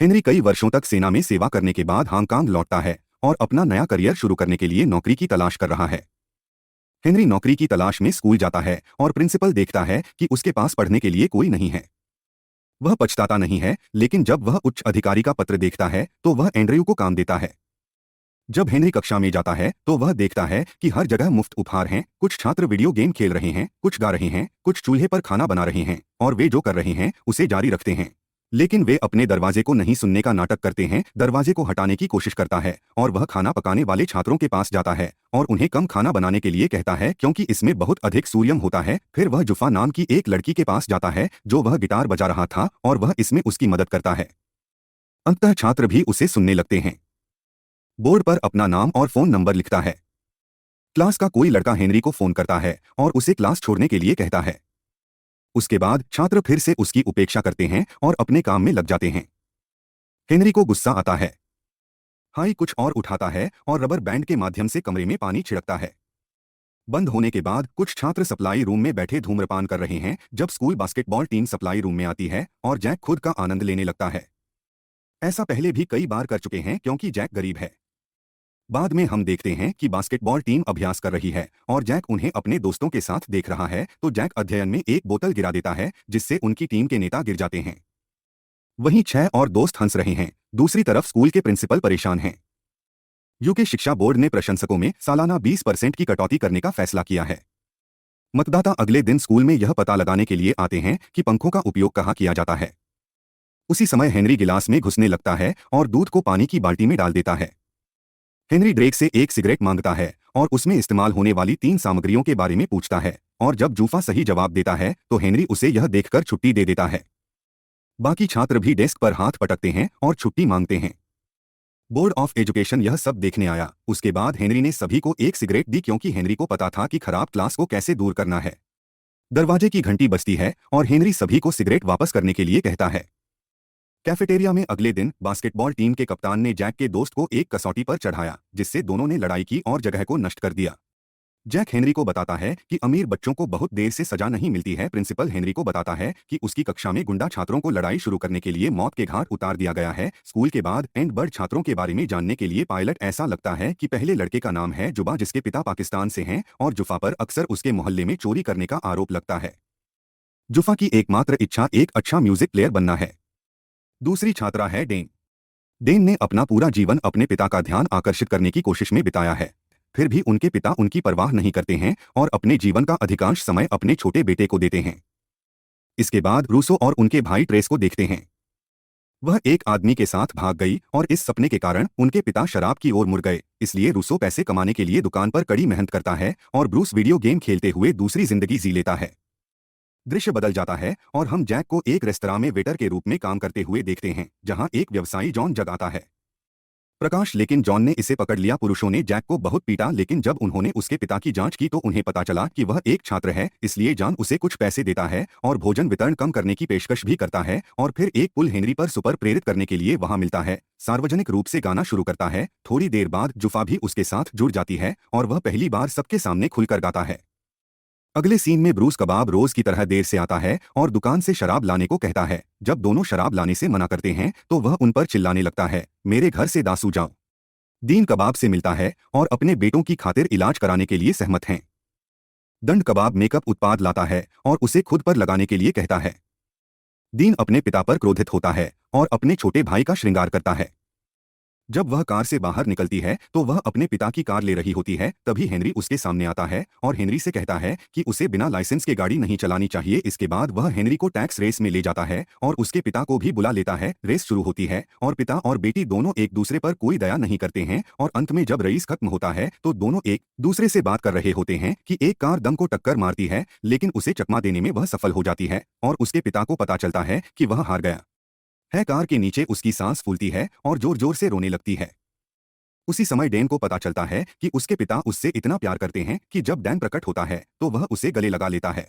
Henry कई वर्षों तक सेना में सेवा करने के बाद हांगकांग लौटता है और अपना नया करियर शुरू करने के लिए नौकरी की तलाश कर रहा है। हेनरी नौकरी की तलाश में स्कूल जाता है और प्रिंसिपल देखता है कि उसके पास पढ़ने के लिए कोई नहीं है। वह पछताता नहीं है, लेकिन जब वह उच्च अधिकारी का पत्र देखता है तो वह एंड्रयू को काम देता है। जब हेनरी कक्षा में जाता है तो वह देखता है कि हर जगह मुफ्त उपहार हैं, कुछ छात्र वीडियो गेम खेल रहे हैं, कुछ गा रहे हैं, कुछ चूल्हे पर खाना बना रहे हैं और वे जो कर रहे हैं उसे जारी रखते हैं। लेकिन वे अपने दरवाजे को नहीं सुनने का नाटक करते हैं, दरवाजे को हटाने की कोशिश करता है और वह खाना पकाने वाले छात्रों के पास जाता है और उन्हें कम खाना बनाने के लिए कहता है क्योंकि इसमें बहुत अधिक सोडियम होता है। फिर वह जुफा नाम की एक लड़की के पास जाता है जो वह गिटार बजा रहा था और वह इसमें उसकी मदद करता है। अंततः छात्र भी उसे सुनने लगते हैं। बोर्ड पर अपना नाम और फोन नंबर लिखता है। क्लास का कोई लड़का हेनरी को फोन करता है और उसे क्लास छोड़ने के लिए कहता है। उसके बाद छात्र फिर से उसकी उपेक्षा करते हैं और अपने काम में लग जाते हैं। हेनरी को गुस्सा आता है। हाई कुछ और उठाता है और रबर बैंड के माध्यम से कमरे में पानी छिड़कता है। बंद होने के बाद कुछ छात्र सप्लाई रूम में बैठे धूम्रपान कर रहे हैं जब school basketball team supply room में आती है और जैक खुद का आनंद लेने लगता है। ऐसा पहले भी कई बार कर चुके हैं क्योंकि जैक गरीब है। बाद में हम देखते हैं कि बास्केटबॉल टीम अभ्यास कर रही है और जैक उन्हें अपने दोस्तों के साथ देख रहा है तो जैक अध्ययन में एक बोतल गिरा देता है जिससे उनकी टीम के नेता गिर जाते हैं। वहीं 6 और दोस्त हंस रहे हैं। दूसरी तरफ स्कूल के प्रिंसिपल परेशान हैं। यूके शिक्षा बोर्ड ने प्रशंसकों में सालाना 20% की कटौती करने का फैसला किया है। मतदाता अगले दिन स्कूल में यह पता लगाने के लिए आते हैं कि पंखों का उपयोग कहाँ किया जाता है। उसी समय हेनरी गिलास में घुसने लगता है और दूध को पानी की बाल्टी में डाल देता है। हेनरी ड्रेक से एक सिगरेट मांगता है और उसमें इस्तेमाल होने वाली 3 सामग्रियों के बारे में पूछता है और जब जूफा सही जवाब देता है तो हेनरी उसे यह देखकर छुट्टी दे देता है। बाकी छात्र भी डेस्क पर हाथ पटकते हैं और छुट्टी मांगते हैं। बोर्ड ऑफ एजुकेशन यह सब देखने आया। उसके बाद हेनरी ने सभी को एक सिगरेट दी क्योंकि हेनरी को पता था कि खराब क्लास को कैसे दूर करना है। दरवाजे की घंटी बजती है और हेनरी सभी को सिगरेट वापस करने के लिए कहता है। कैफेटेरिया में अगले दिन बास्केटबॉल टीम के कप्तान ने जैक के दोस्त को एक कसौटी पर चढ़ाया जिससे दोनों ने लड़ाई की और जगह को नष्ट कर दिया। जैक हेनरी को बताता है कि अमीर बच्चों को बहुत देर से सजा नहीं मिलती है। प्रिंसिपल हेनरी को बताता है कि उसकी कक्षा में गुंडा छात्रों को लड़ाई शुरू करने के लिए मौत के घाट उतार दिया गया है। स्कूल के बाद एंड बर्ड छात्रों के बारे में जानने के लिए पायलट ऐसा लगता है कि पहले लड़के का नाम है जुबा जिसके पिता पाकिस्तान से हैं और जुफा पर अक्सर उसके मोहल्ले में चोरी करने का आरोप लगता है। जुफा की एकमात्र इच्छा एक अच्छा म्यूजिक प्लेयर बनना है। दूसरी छात्रा है डेन। डेन ने अपना पूरा जीवन अपने पिता का ध्यान आकर्षित करने की कोशिश में बिताया है। फिर भी उनके पिता उनकी परवाह नहीं करते हैं और अपने जीवन का अधिकांश समय अपने छोटे बेटे को देते हैं। इसके बाद रूसो और उनके भाई ट्रेस को देखते हैं। वह एक आदमी के साथ भाग गई और इस सपने के कारण उनके पिता शराब की ओर मुड़ गए। इसलिए रूसो पैसे कमाने के लिए दुकान पर कड़ी मेहनत करता है और ब्रूस वीडियो गेम खेलते हुए दूसरी जिंदगी जी लेता है। दृश्य बदल जाता है और हम जैक को एक रेस्तरां में वेटर के रूप में काम करते हुए देखते हैं जहां एक व्यवसायी जॉन जग आता है। प्रकाश लेकिन जॉन ने इसे पकड़ लिया। पुरुषों ने जैक को बहुत पीटा लेकिन जब उन्होंने उसके पिता की जांच की तो उन्हें पता चला कि वह एक छात्र है। इसलिए जॉन उसे कुछ पैसे देता है और भोजन वितरण कम करने की पेशकश भी करता है और फिर एक पुल हेनरी पर सुपर प्रेरित करने के लिए वहां मिलता है। सार्वजनिक रूप से गाना शुरू करता है। थोड़ी देर बाद जुफा भी उसके साथ जुड़ जाती है और वह पहली बार सबके सामने खुलकर गाता है। अगले सीन में ब्रूस कबाब रोज की तरह देर से आता है और दुकान से शराब लाने को कहता है। जब दोनों शराब लाने से मना करते हैं तो वह उन पर चिल्लाने लगता है, मेरे घर से दासू जाओ। दीन कबाब से मिलता है और अपने बेटों की खातिर इलाज कराने के लिए सहमत हैं। दंड कबाब मेकअप उत्पाद लाता है और उसे खुद पर लगाने के लिए कहता है। दीन अपने पिता पर क्रोधित होता है और अपने छोटे भाई का श्रृंगार करता है। जब वह कार से बाहर निकलती है तो वह अपने पिता की कार ले रही होती है। तभी हेनरी उसके सामने आता है और हेनरी से कहता है कि उसे बिना लाइसेंस के गाड़ी नहीं चलानी चाहिए। इसके बाद वह हेनरी को टैक्स रेस में ले जाता है और उसके पिता को भी बुला लेता है। रेस शुरू होती है और पिता और बेटी दोनों एक दूसरे पर कोई दया नहीं करते हैं और अंत में जब रेस खत्म होता है तो दोनों एक दूसरे से बात कर रहे होते हैं कि एक कार दम को टक्कर मारती है लेकिन उसे चकमा देने में वह सफल हो जाती है और उसके पिता को पता चलता है कि वह हार गया है। कार के नीचे उसकी सांस फूलती है और जोर जोर से रोने लगती है। उसी समय डैन को पता चलता है कि उसके पिता उससे इतना प्यार करते हैं कि जब डैन प्रकट होता है तो वह उसे गले लगा लेता है।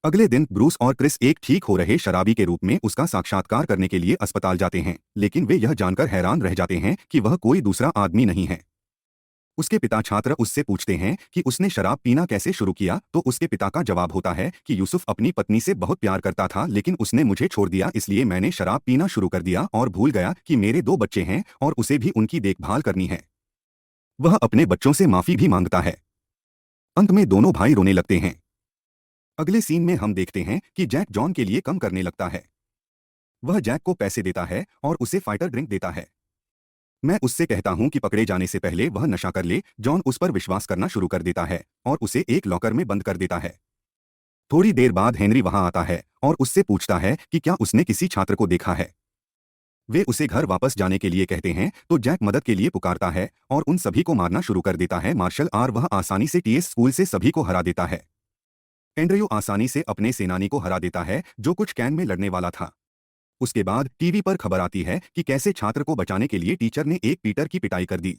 अगले दिन ब्रूस और क्रिस एक ठीक हो रहे शराबी के रूप में उसका साक्षात्कार करने के लिए अस्पताल जाते हैं लेकिन वे यह जानकर हैरान रह जाते हैं कि वह कोई दूसरा आदमी नहीं है। उसके पिता छात्र उससे पूछते हैं कि उसने शराब पीना कैसे शुरू किया, तो उसके पिता का जवाब होता है कि यूसुफ अपनी पत्नी से बहुत प्यार करता था, लेकिन उसने मुझे छोड़ दिया, इसलिए मैंने शराब पीना शुरू कर दिया और भूल गया कि मेरे 2 बच्चे हैं और उसे भी उनकी देखभाल करनी है। वह अपने बच्चों से माफी भी मांगता है। अंत में दोनों भाई रोने लगते हैं। अगले सीन में हम देखते हैं कि जैक जॉन के लिए कम करने लगता है। वह जैक को पैसे देता है और उसे फाइटर ड्रिंक देता है। मैं उससे कहता हूं कि पकड़े जाने से पहले वह नशा कर ले। जॉन उस पर विश्वास करना शुरू कर देता है और उसे एक लॉकर में बंद कर देता है। थोड़ी देर बाद हेनरी वहां आता है और उससे पूछता है कि क्या उसने किसी छात्र को देखा है। वे उसे घर वापस जाने के लिए कहते हैं तो जैक मदद के लिए पुकारता है और उन सभी को मारना शुरू कर देता है। मार्शल आर वह आसानी से टीएस स्कूल से सभी को हरा देता है। एंड्रयू आसानी से अपने सेनानी को हरा देता है जो कुछ कैन में लड़ने वाला था। उसके बाद टीवी पर खबर आती है कि कैसे छात्र को बचाने के लिए टीचर ने एक पीटर की पिटाई कर दी।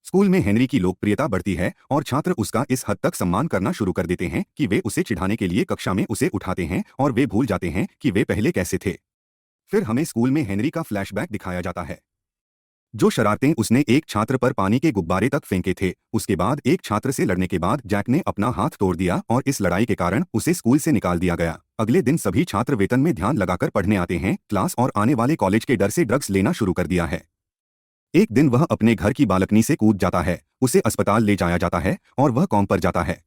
स्कूल में हेनरी की लोकप्रियता बढ़ती है और छात्र उसका इस हद तक सम्मान करना शुरू कर देते हैं कि वे उसे चिढ़ाने के लिए कक्षा में उसे उठाते हैं और वे भूल जाते हैं कि वे पहले कैसे थे। फिर हमें स्कूल में हेनरी का फ्लैशबैक दिखाया जाता है। जो शरारतें उसने एक छात्र पर पानी के गुब्बारे तक फेंके थे। उसके बाद एक छात्र से लड़ने के बाद जैक ने अपना हाथ तोड़ दिया और इस लड़ाई के कारण उसे स्कूल से निकाल दिया गया। अगले दिन सभी छात्र वेतन में ध्यान लगाकर पढ़ने आते हैं क्लास और आने वाले कॉलेज के डर से ड्रग्स लेना शुरू कर दिया है। एक दिन वह अपने घर की बालकनी से कूद जाता है, उसे अस्पताल ले जाया जाता है और वह कॉम पर जाता है।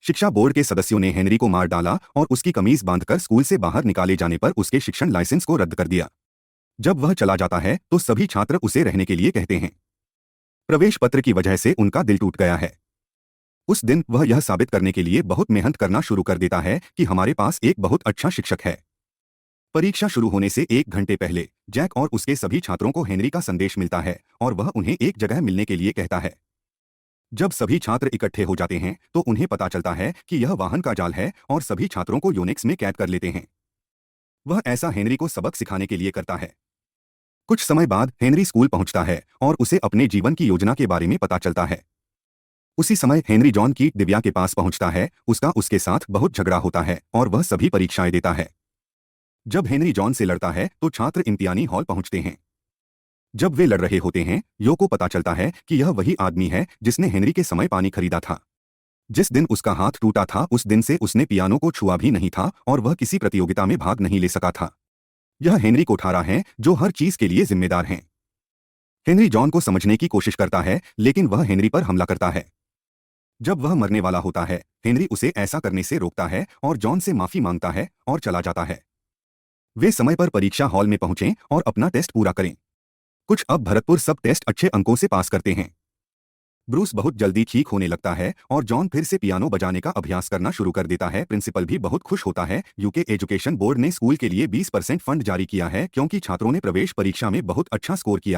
शिक्षा बोर्ड के सदस्यों ने हेनरी को मार डाला और उसकी कमीज बांधकर स्कूल से बाहर निकाले जाने पर उसके शिक्षण लाइसेंस को रद्द कर दिया। जब वह चला जाता है तो सभी छात्र उसे रहने के लिए कहते हैं। प्रवेश पत्र की वजह से उनका दिल टूट गया है। उस दिन वह यह साबित करने के लिए बहुत मेहनत करना शुरू कर देता है कि हमारे पास एक बहुत अच्छा शिक्षक है। परीक्षा शुरू होने से 1 घंटे पहले जैक और उसके सभी छात्रों को हेनरी का संदेश मिलता है और वह उन्हें एक जगह मिलने के लिए कहता है। जब सभी छात्र इकट्ठे हो जाते हैं तो उन्हें पता चलता है कि यह वाहन का जाल है और सभी छात्रों को यूनिक्स में कैद कर लेते हैं। वह ऐसा हेनरी को सबक सिखाने के लिए करता है। कुछ समय बाद हेनरी स्कूल पहुंचता है और उसे अपने जीवन की योजना के बारे में पता चलता है। उसी समय हेनरी जॉन की दिव्या के पास पहुंचता है। उसका उसके साथ बहुत झगड़ा होता है और वह सभी परीक्षाएं देता है। जब हेनरी जॉन से लड़ता है तो छात्र इम्तिहानी हॉल पहुंचते हैं। जब वे लड़ रहे होते हैं यो को पता चलता है कि यह वही आदमी है जिसने हेनरी के समय पानी खरीदा था। जिस दिन उसका हाथ टूटा था उस दिन से उसने पियानो को छुआ भी नहीं था और वह किसी प्रतियोगिता में भाग नहीं ले सका था। यह हेनरी कोठारा है जो हर चीज के लिए जिम्मेदार हैं। हेनरी जॉन को समझने की कोशिश करता है लेकिन वह हेनरी पर हमला करता है। जब वह मरने वाला होता है हेनरी उसे ऐसा करने से रोकता है और जॉन से माफी मांगता है और चला जाता है। वे समय पर परीक्षा हॉल में पहुंचें और अपना टेस्ट पूरा करें। कुछ अब भरतपुर सब टेस्ट अच्छे अंकों से पास करते हैं। ब्रूस बहुत जल्दी ठीक होने लगता है और जॉन फिर से पियानो बजाने का अभ्यास करना शुरू कर देता है। प्रिंसिपल भी बहुत खुश होता है। यूके एजुकेशन बोर्ड ने स्कूल के लिए 20% फंड जारी किया है क्योंकि छात्रों ने प्रवेश परीक्षा में बहुत अच्छा स्कोर किया।